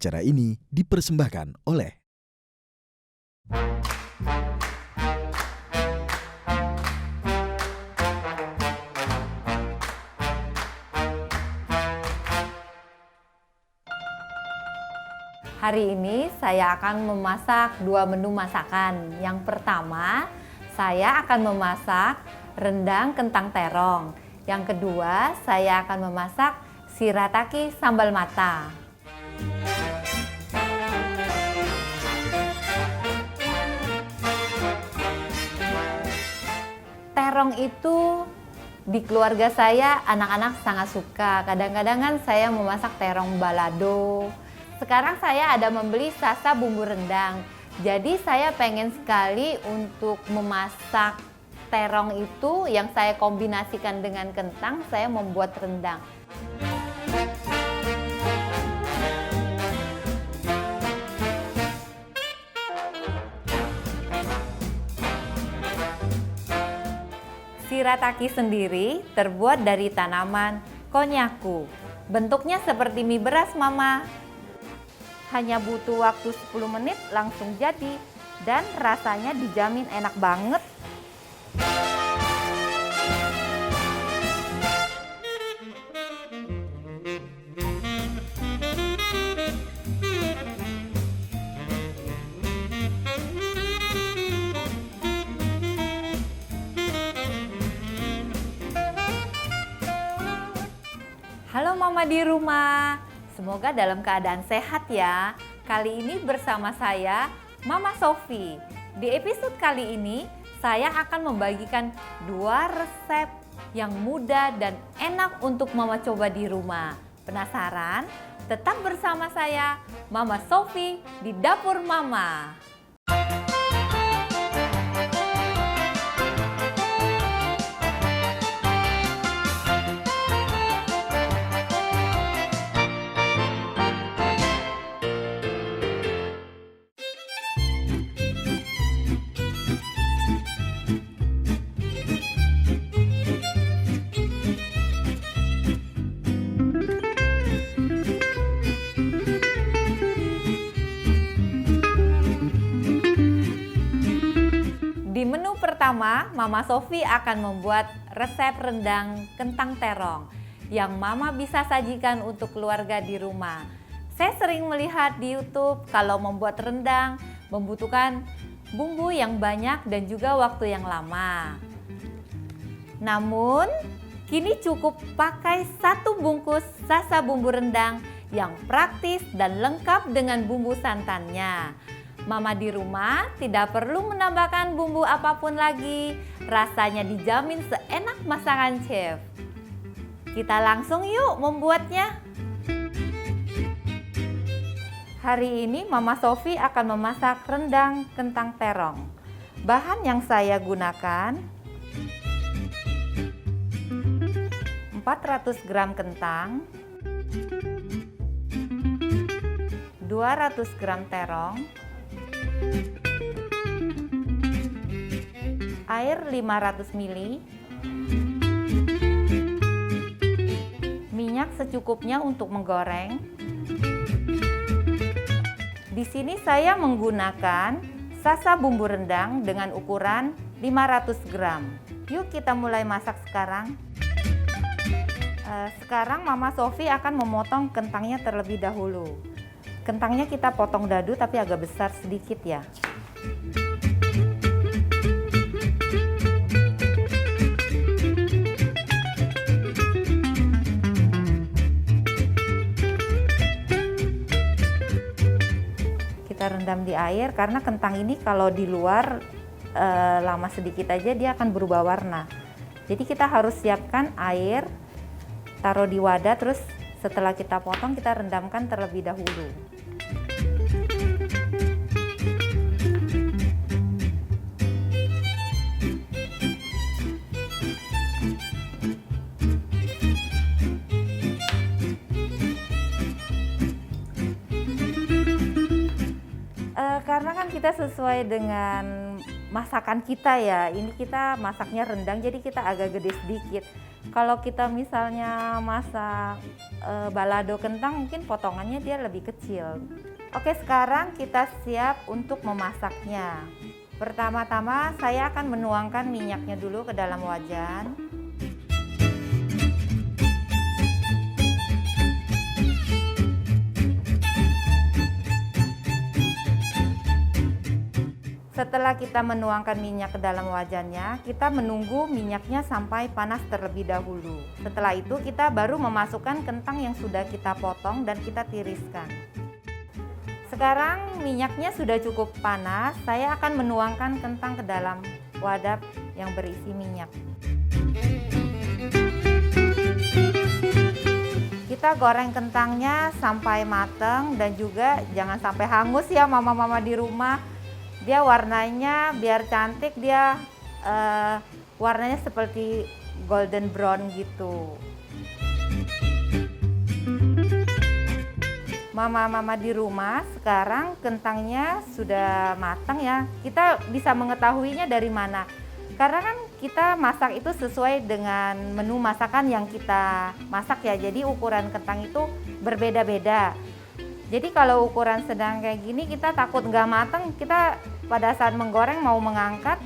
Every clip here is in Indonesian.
Acara ini dipersembahkan oleh Hari ini saya akan memasak dua menu masakan. Yang pertama, saya akan memasak rendang kentang terong. Yang kedua, saya akan memasak shirataki sambal mata. Terong itu di keluarga saya anak-anak sangat suka. Kadang-kadang kan saya memasak terong balado. Sekarang saya ada membeli sasa bumbu rendang. Jadi saya pengen sekali untuk memasak terong itu yang saya kombinasikan dengan kentang, saya membuat rendang. Shirataki sendiri terbuat dari tanaman konnyaku. Bentuknya seperti mie beras, Mama. Hanya butuh waktu 10 menit langsung jadi dan rasanya dijamin enak banget. Halo Mama di rumah, semoga dalam keadaan sehat ya. Kali ini bersama saya, Mama Sofi. Di episode kali ini, saya akan membagikan dua resep yang mudah dan enak untuk Mama coba di rumah. Penasaran? Tetap bersama saya, Mama Sofi, di Dapur Mama. Di menu pertama, Mama Sofi akan membuat resep rendang kentang terong yang Mama bisa sajikan untuk keluarga di rumah. Saya sering melihat di YouTube kalau membuat rendang membutuhkan bumbu yang banyak dan juga waktu yang lama. Namun, kini cukup pakai satu bungkus sasa bumbu rendang yang praktis dan lengkap dengan bumbu santannya. Mama di rumah tidak perlu menambahkan bumbu apapun lagi. Rasanya dijamin seenak masakan chef. Kita langsung yuk membuatnya. Hari ini Mama Sofi akan memasak rendang kentang terong. Bahan yang saya gunakan 400 gram kentang, 200 gram terong, air 500 ml, minyak secukupnya untuk menggoreng. Di sini saya menggunakan sasa bumbu rendang dengan ukuran 500 gram. Yuk kita mulai masak sekarang. Sekarang Mama Sofi akan memotong kentangnya terlebih dahulu. Kentangnya kita potong dadu tapi agak besar sedikit ya. Kita rendam di air karena kentang ini kalau di luar lama sedikit aja dia akan berubah warna. Jadi kita harus siapkan air, taruh di wadah, terus setelah kita potong kita rendamkan terlebih dahulu. Karena kan kita sesuai dengan masakan kita ya. Ini kita masaknya rendang jadi kita agak gede sedikit. Kalau kita misalnya masak balado kentang mungkin potongannya dia lebih kecil. Oke, sekarang kita siap untuk memasaknya. Pertama-tama saya akan menuangkan minyaknya dulu ke dalam wajan. Setelah kita menuangkan minyak ke dalam wajannya, kita menunggu minyaknya sampai panas terlebih dahulu. Setelah itu kita baru memasukkan kentang yang sudah kita potong dan kita tiriskan. Sekarang minyaknya sudah cukup panas, saya akan menuangkan kentang ke dalam wadah yang berisi minyak. Kita goreng kentangnya sampai matang dan juga jangan sampai hangus ya mama-mama di rumah. Dia warnanya biar cantik, dia warnanya seperti golden brown gitu. Mama-mama di rumah, sekarang kentangnya sudah matang ya. Kita bisa mengetahuinya dari mana? Karena kan kita masak itu sesuai dengan menu masakan yang kita masak ya. Jadi ukuran kentang itu berbeda-beda. Jadi kalau ukuran sedang kayak gini kita takut nggak matang, kita pada saat menggoreng mau mengangkat,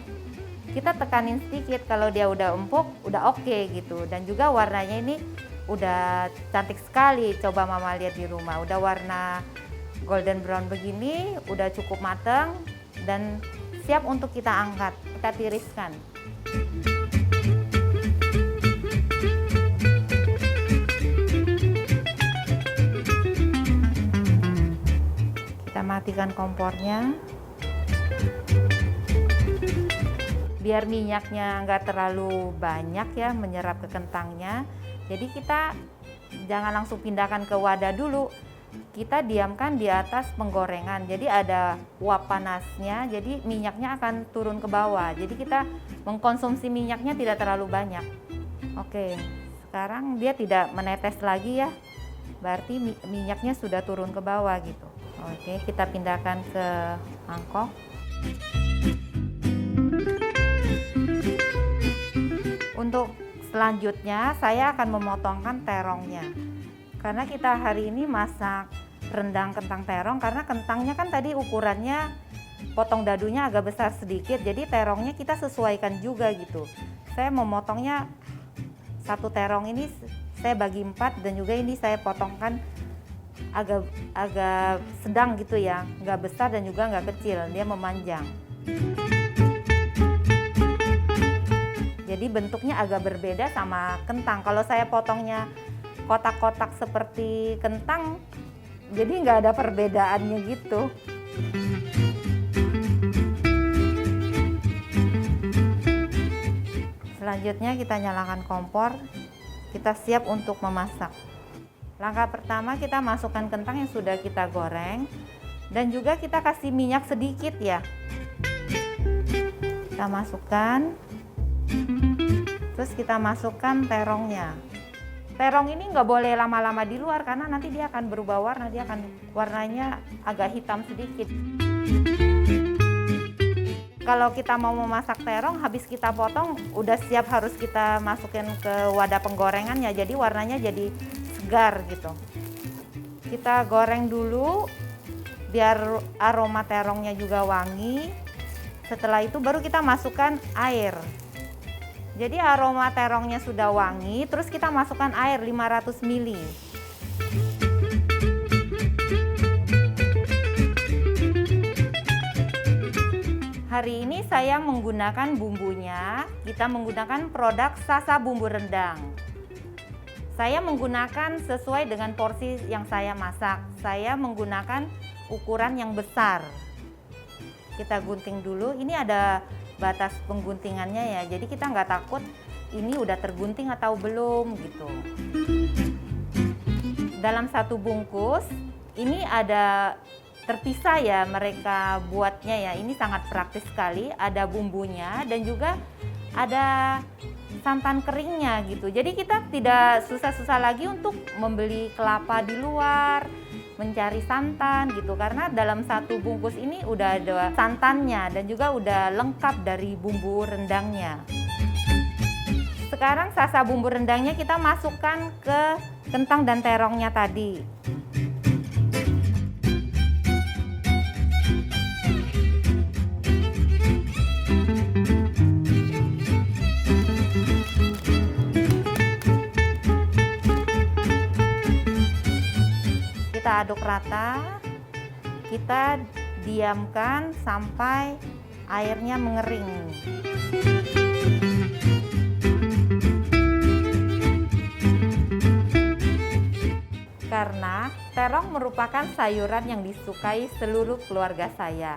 kita tekanin sedikit. Kalau dia udah empuk, udah oke gitu. Dan juga warnanya ini udah cantik sekali. Coba mama lihat di rumah, udah warna golden brown begini, udah cukup matang dan siap untuk kita angkat, kita tiriskan. Kita matikan kompornya. Biar minyaknya nggak terlalu banyak ya menyerap ke kentangnya. Jadi kita jangan langsung pindahkan ke wadah dulu. Kita diamkan di atas penggorengan. Jadi ada uap panasnya, jadi minyaknya akan turun ke bawah. Jadi kita mengkonsumsi minyaknya tidak terlalu banyak. Oke, sekarang dia tidak menetes lagi ya. Berarti minyaknya sudah turun ke bawah gitu. Oke, kita pindahkan ke mangkok. Untuk selanjutnya saya akan memotongkan terongnya. Karena kita hari ini masak rendang kentang terong, karena kentangnya kan tadi ukurannya potong dadunya agak besar sedikit, jadi terongnya kita sesuaikan juga gitu. Saya memotongnya satu terong ini saya bagi 4 dan juga ini saya potongkan agak sedang gitu ya, nggak besar dan juga nggak kecil, dia memanjang. Jadi bentuknya agak berbeda sama kentang. Kalau saya potongnya kotak-kotak seperti kentang, jadi nggak ada perbedaannya gitu. Selanjutnya kita nyalakan kompor, kita siap untuk memasak. Langkah pertama kita masukkan kentang yang sudah kita goreng dan juga kita kasih minyak sedikit ya. Kita masukkan, terus kita masukkan terongnya. Terong ini nggak boleh lama-lama di luar karena nanti dia akan berubah warna, dia akan warnanya agak hitam sedikit. Kalau kita mau memasak terong, habis kita potong, udah siap harus kita masukin ke wadah penggorengannya, jadi warnanya jadi segar gitu. Kita goreng dulu biar aroma terongnya juga wangi. Setelah itu baru kita masukkan air. Jadi aroma terongnya sudah wangi, terus kita masukkan air 500 ml. Hari ini saya menggunakan bumbunya, kita menggunakan produk Sasa Bumbu Rendang. Saya menggunakan sesuai dengan porsi yang saya masak. Saya menggunakan ukuran yang besar. Kita gunting dulu, ini ada batas pengguntingannya ya, jadi kita nggak takut ini udah tergunting atau belum gitu. Dalam satu bungkus, ini ada terpisah ya mereka buatnya ya, ini sangat praktis sekali, ada bumbunya dan juga ada santan keringnya gitu. Jadi kita tidak susah-susah lagi untuk membeli kelapa di luar, mencari santan gitu, karena dalam satu bungkus ini udah ada santannya dan juga udah lengkap dari bumbu rendangnya. Sekarang sasa bumbu rendangnya kita masukkan ke kentang dan terongnya tadi. Kita aduk rata, kita diamkan sampai airnya mengering. Karena terong merupakan sayuran yang disukai seluruh keluarga saya.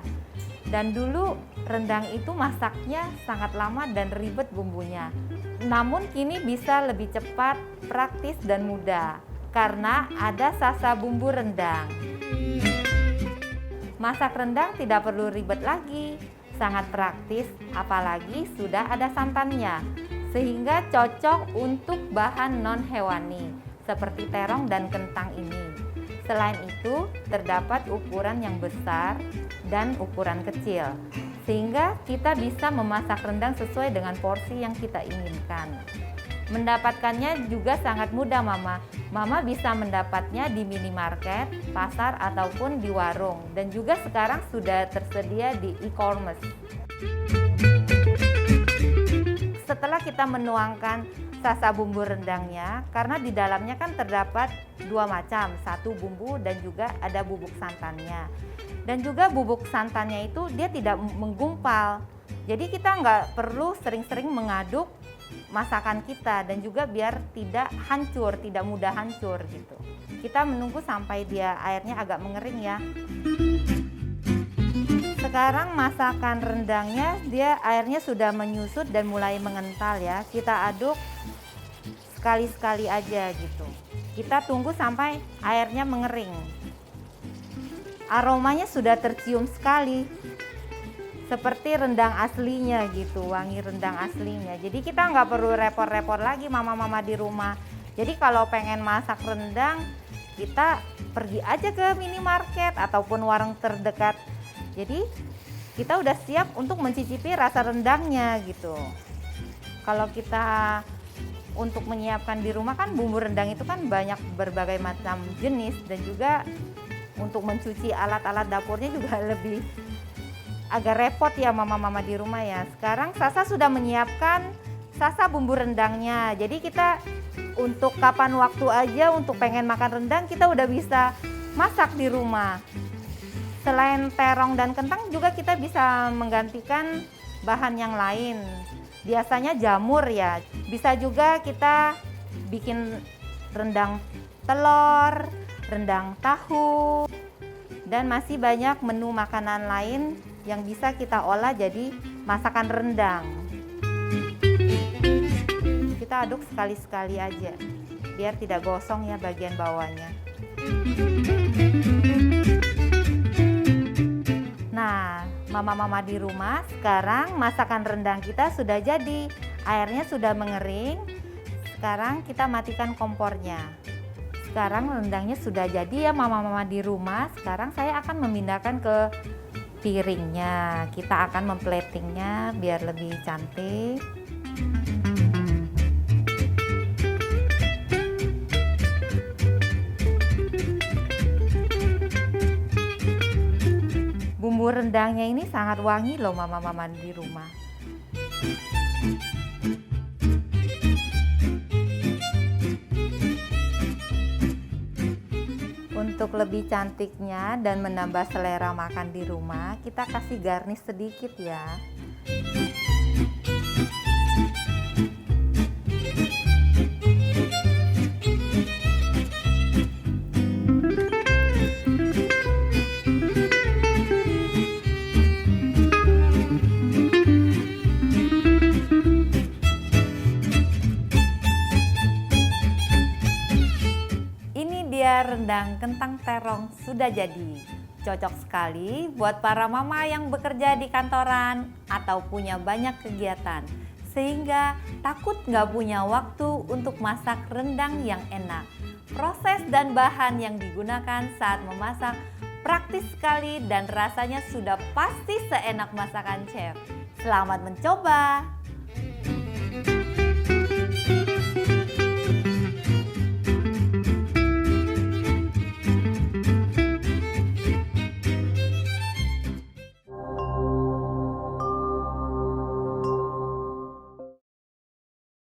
Dan dulu rendang itu masaknya sangat lama dan ribet bumbunya. Namun kini bisa lebih cepat, praktis dan mudah karena ada sasa bumbu rendang. Masak rendang tidak perlu ribet lagi, sangat praktis apalagi sudah ada santannya, sehingga cocok untuk bahan non-hewani seperti terong dan kentang ini. Selain itu, terdapat ukuran yang besar dan ukuran kecil, sehingga kita bisa memasak rendang sesuai dengan porsi yang kita inginkan. Mendapatkannya juga sangat mudah, Mama. Mama bisa mendapatnya di minimarket, pasar, ataupun di warung. Dan juga sekarang sudah tersedia di e-commerce. Setelah kita menuangkan sasa bumbu rendangnya, karena di dalamnya kan terdapat dua macam, satu bumbu dan juga ada bubuk santannya. Dan juga bubuk santannya itu dia tidak menggumpal. Jadi kita nggak perlu sering-sering mengaduk masakan kita dan juga biar tidak hancur, tidak mudah hancur gitu. Kita menunggu sampai dia airnya agak mengering ya. Sekarang masakan rendangnya dia airnya sudah menyusut dan mulai mengental ya. Kita aduk sekali-sekali aja gitu. Kita tunggu sampai airnya mengering. Aromanya sudah tercium sekali. Seperti rendang aslinya gitu, wangi rendang aslinya. Jadi kita nggak perlu repot-repot lagi mama-mama di rumah. Jadi kalau pengen masak rendang, kita pergi aja ke minimarket ataupun warung terdekat. Jadi kita udah siap untuk mencicipi rasa rendangnya gitu. Kalau kita untuk menyiapkan di rumah kan bumbu rendang itu kan banyak berbagai macam jenis dan juga untuk mencuci alat-alat dapurnya juga lebih agak repot ya mama-mama di rumah ya. Sekarang Sasa sudah menyiapkan sasa bumbu rendangnya. Jadi kita untuk kapan waktu aja untuk pengen makan rendang kita udah bisa masak di rumah. Selain terong dan kentang juga kita bisa menggantikan bahan yang lain. Biasanya jamur ya. Bisa juga kita bikin rendang telur, rendang tahu, dan masih banyak menu makanan lain yang bisa kita olah jadi masakan rendang. Kita aduk sekali-sekali aja biar tidak gosong ya bagian bawahnya. Nah, mama-mama di rumah, sekarang masakan rendang kita sudah jadi. Airnya sudah mengering. Sekarang kita matikan kompornya. Sekarang rendangnya sudah jadi ya mama-mama di rumah. Sekarang saya akan memindahkan ke piringnya. Kita akan memplatingnya biar lebih cantik. Bumbu rendangnya ini sangat wangi loh mama-mama di rumah. Untuk lebih cantiknya dan menambah selera makan di rumah, kita kasih garnish sedikit ya. Rendang kentang terong sudah jadi. Cocok sekali buat para mama yang bekerja di kantoran atau punya banyak kegiatan, sehingga takut nggak punya waktu untuk masak rendang yang enak. Proses dan bahan yang digunakan saat memasak praktis sekali dan rasanya sudah pasti seenak masakan chef. Selamat mencoba!